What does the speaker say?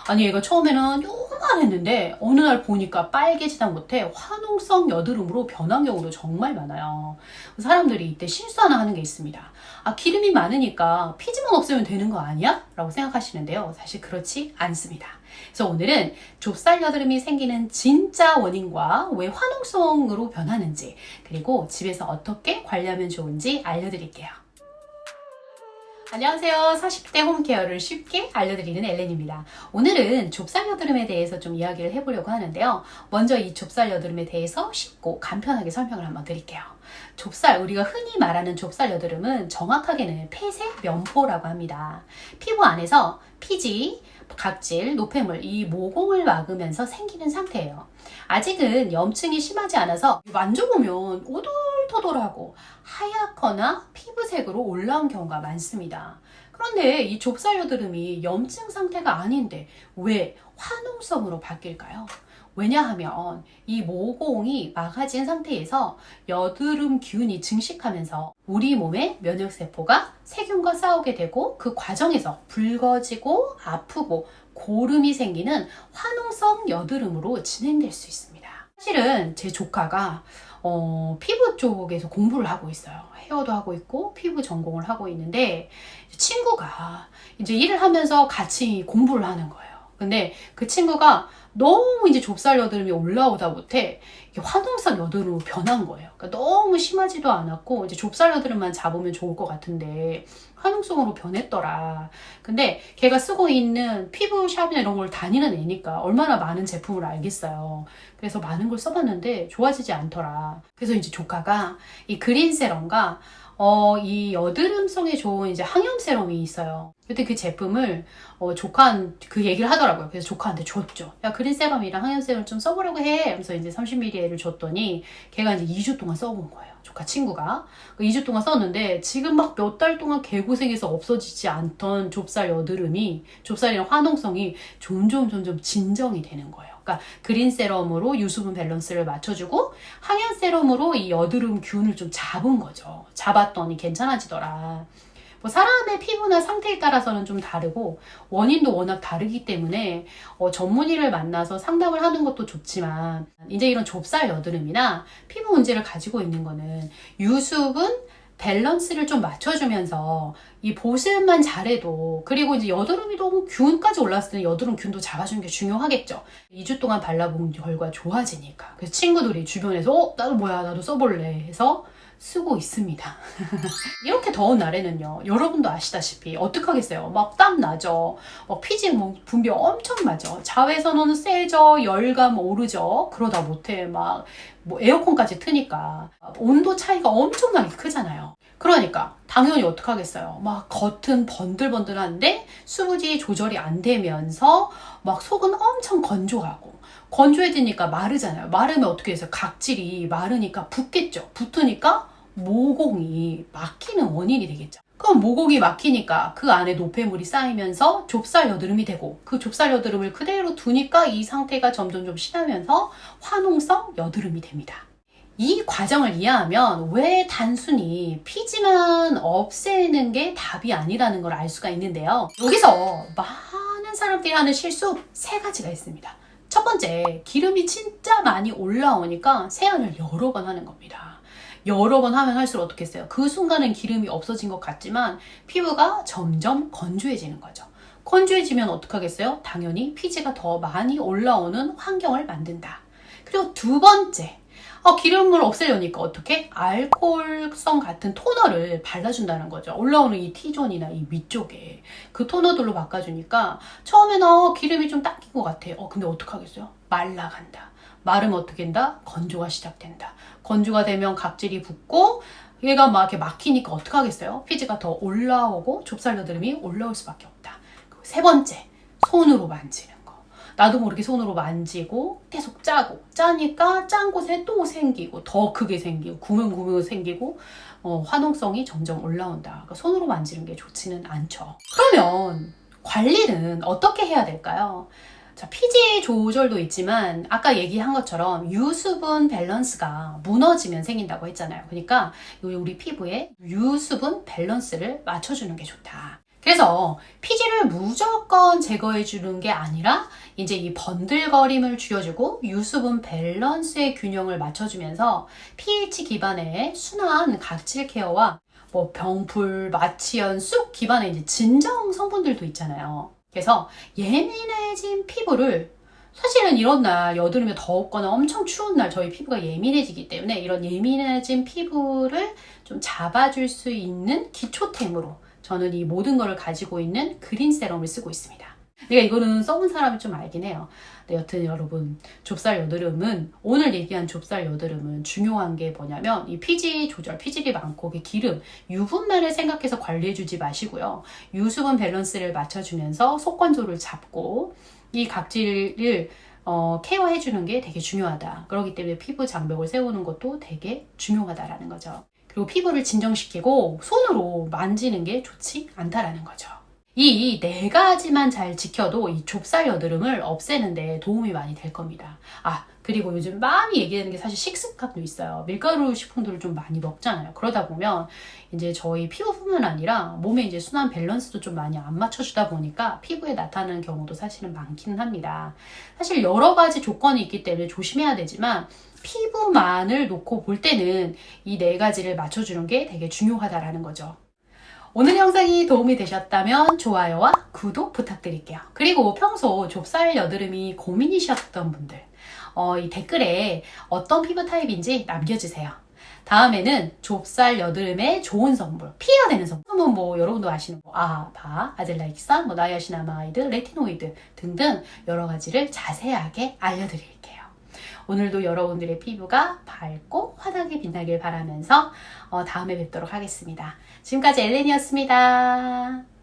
아니 얘가 처음에는 요만했는데 어느 날 보니까 빨개지다 못해 화농성 여드름으로 변한 경우도 정말 많아요. 사람들이 이때 실수 하나 하는 게 있습니다. 아, 기름이 많으니까 피지만 없애면 되는 거 아니야? 라고 생각하시는데요. 사실 그렇지 않습니다. 그래서 오늘은 좁쌀 여드름이 생기는 진짜 원인과 왜 화농성으로 변하는지, 그리고 집에서 어떻게 관리하면 좋은지 알려드릴게요. 안녕하세요. 40대 홈케어를 쉽게 알려드리는 엘렌입니다. 오늘은 좁쌀 여드름에 대해서 좀 이야기를 해보려고 하는데요. 먼저 이 좁쌀 여드름에 대해서 쉽고 간편하게 설명을 한번 드릴게요. 좁쌀, 우리가 흔히 말하는 좁쌀 여드름은 정확하게는 폐색 면포라고 합니다. 피부 안에서 피지, 각질, 노폐물, 이 모공을 막으면서 생기는 상태예요. 아직은 염증이 심하지 않아서 만져보면 오돌토돌하고 하얗거나 피부색으로 올라온 경우가 많습니다. 그런데 이 좁쌀 여드름이 염증 상태가 아닌데 왜 화농성으로 바뀔까요? 왜냐하면 이 모공이 막아진 상태에서 여드름 균이 증식하면서 우리 몸의 면역세포가 세균과 싸우게 되고 그 과정에서 붉어지고 아프고 고름이 생기는 화농성 여드름으로 진행될 수 있습니다. 사실은 제 조카가 피부 쪽에서 공부를 하고 있어요. 헤어도 하고 있고 피부 전공을 하고 있는데 친구가 이제 일을 하면서 같이 공부를 하는 거예요. 근데 그 친구가 너무 이제 좁쌀 여드름이 올라오다 못해 화농성 여드름으로 변한 거예요. 그러니까 너무 심하지도 않았고 이제 좁쌀 여드름만 잡으면 좋을 것 같은데 화농성으로 변했더라. 근데 걔가 쓰고 있는 피부샵이나 이런 걸 다니는 애니까 얼마나 많은 제품을 알겠어요. 그래서 많은 걸 써봤는데 좋아지지 않더라. 그래서 이제 조카가 이 그린 세럼과 이 여드름성에 좋은 이제 항염 세럼이 있어요. 그때 그 제품을 조카한 그 얘기를 하더라고요. 그래서 조카한테 줬죠. 야, 그린 세럼이랑 항염 세럼 좀 써보려고 해. 하면서 이제 30ml를 줬더니 걔가 이제 2주 동안 써본 거예요. 조카 친구가. 2주 동안 썼는데 지금 막 몇 달 동안 개고생해서 없어지지 않던 좁쌀 여드름이, 좁쌀이랑 화농성이 점점 진정이 되는 거예요. 그러니까 그린 세럼으로 유수분 밸런스를 맞춰주고 항염 세럼으로 이 여드름 균을 좀 잡은 거죠. 잡았더니 괜찮아지더라. 뭐 사람의 피부나 상태에 따라서는 좀 다르고 원인도 워낙 다르기 때문에 전문의를 만나서 상담을 하는 것도 좋지만 이제 이런 좁쌀 여드름이나 피부 문제를 가지고 있는 거는 유수분 밸런스를 좀 맞춰주면서 이 보습만 잘해도, 그리고 이제 여드름이 너무 균까지 올랐을 때는 여드름 균도 잡아주는 게 중요하겠죠. 2주 동안 발라본 결과 좋아지니까. 그래서 친구들이 주변에서 나도 뭐야, 나도 써볼래 해서 쓰고 있습니다. 이렇게 더운 날에는요, 여러분도 아시다시피 어떡하겠어요? 막 땀 나죠. 피지 분비 엄청 나죠. 자외선은 세죠. 열감 오르죠. 그러다 못해 막 뭐 에어컨까지 트니까 온도 차이가 엄청나게 크잖아요. 그러니까 당연히 어떡하겠어요. 막 겉은 번들번들한데 수부지 조절이 안 되면서 막 속은 엄청 건조하고, 건조해지니까 마르잖아요. 마르면 어떻게 해서 각질이 마르니까 붓겠죠. 붙으니까 모공이 막히는 원인이 되겠죠. 그럼 모공이 막히니까 그 안에 노폐물이 쌓이면서 좁쌀 여드름이 되고, 그 좁쌀 여드름을 그대로 두니까 이 상태가 점점 좀 심하면서 화농성 여드름이 됩니다. 이 과정을 이해하면 왜 단순히 피지만 없애는 게 답이 아니라는 걸 알 수가 있는데요. 여기서 많은 사람들이 하는 실수 3가지가 있습니다. 첫 번째, 기름이 진짜 많이 올라오니까 세안을 여러 번 하는 겁니다. 여러 번 하면 할수록 어떻게 했어요? 그 순간은 기름이 없어진 것 같지만 피부가 점점 건조해지는 거죠. 건조해지면 어떡하겠어요? 당연히 피지가 더 많이 올라오는 환경을 만든다. 그리고 두 번째, 기름을 없애려니까 어떻게? 알코올성 같은 토너를 발라준다는 거죠. 올라오는 이 T존이나 이 위쪽에 그 토너들로 바꿔주니까 처음에는 기름이 좀 당긴 것 같아. 근데 어떡하겠어요? 말라간다. 마르면 어떻게 된다? 건조가 시작된다. 건조가 되면 각질이 붙고 얘가 막 이렇게 막히니까 어떡하겠어요? 피지가 더 올라오고 좁쌀 여드름이 올라올 수밖에 없다. 그리고 3번째, 손으로 만지는. 나도 모르게 손으로 만지고 계속 짜고, 짜니까 짠 곳에 또 생기고 더 크게 생기고 구멍 생기고 화농성이 점점 올라온다. 그러니까 손으로 만지는 게 좋지는 않죠. 그러면 관리는 어떻게 해야 될까요? 자, 피지 조절도 있지만 아까 얘기한 것처럼 유수분 밸런스가 무너지면 생긴다고 했잖아요. 그러니까 우리 피부에 유수분 밸런스를 맞춰주는 게 좋다. 그래서 피지를 무조건 제거해 주는 게 아니라 이제 이 번들거림을 줄여주고 유수분 밸런스의 균형을 맞춰주면서 pH 기반의 순한 각질 케어와 뭐 병풀, 마취연, 쑥 기반의 이제 진정 성분들도 있잖아요. 그래서 예민해진 피부를 사실은 이런 날 여드름이 더웠거나 엄청 추운 날 저희 피부가 예민해지기 때문에 이런 예민해진 피부를 좀 잡아줄 수 있는 기초템으로 저는 이 모든 거를 가지고 있는 그린 세럼을 쓰고 있습니다. 그러니까 이거는 써본 사람이 좀 알긴 해요. 네, 여튼 여러분 좁쌀 여드름은 오늘 얘기한 좁쌀 여드름은 중요한 게 뭐냐면 이 피지 조절, 피질이 많고 기름, 유분만을 생각해서 관리해주지 마시고요. 유수분 밸런스를 맞춰주면서 속건조를 잡고 이 각질을 케어해주는 게 되게 중요하다. 그렇기 때문에 피부 장벽을 세우는 것도 되게 중요하다라는 거죠. 그리고 피부를 진정시키고 손으로 만지는 게 좋지 않다라는 거죠. 이 네 가지만 잘 지켜도 이 좁쌀 여드름을 없애는데 도움이 많이 될 겁니다. 그리고 요즘 많이 얘기하는 게 사실 식습관도 있어요. 밀가루 식품들을 좀 많이 먹잖아요. 그러다 보면 이제 저희 피부뿐만 아니라 몸의 이제 순환 밸런스도 좀 많이 안 맞춰주다 보니까 피부에 나타나는 경우도 사실은 많기는 합니다. 사실 여러 가지 조건이 있기 때문에 조심해야 되지만 피부만을 놓고 볼 때는 이 네 가지를 맞춰주는 게 되게 중요하다라는 거죠. 오늘 영상이 도움이 되셨다면 좋아요와 구독 부탁드릴게요. 그리고 평소 좁쌀 여드름이 고민이셨던 분들 이 댓글에 어떤 피부 타입인지 남겨주세요. 다음에는 좁쌀 여드름에 좋은 성분, 피해야 되는 성분, 뭐 여러분도 아시는 아바, 아젤라익산, 나이아신아마이드, 레티노이드 등등 여러 가지를 자세하게 알려드릴게요. 오늘도 여러분들의 피부가 밝고 환하게 빛나길 바라면서 다음에 뵙도록 하겠습니다. 지금까지 엘렌이었습니다.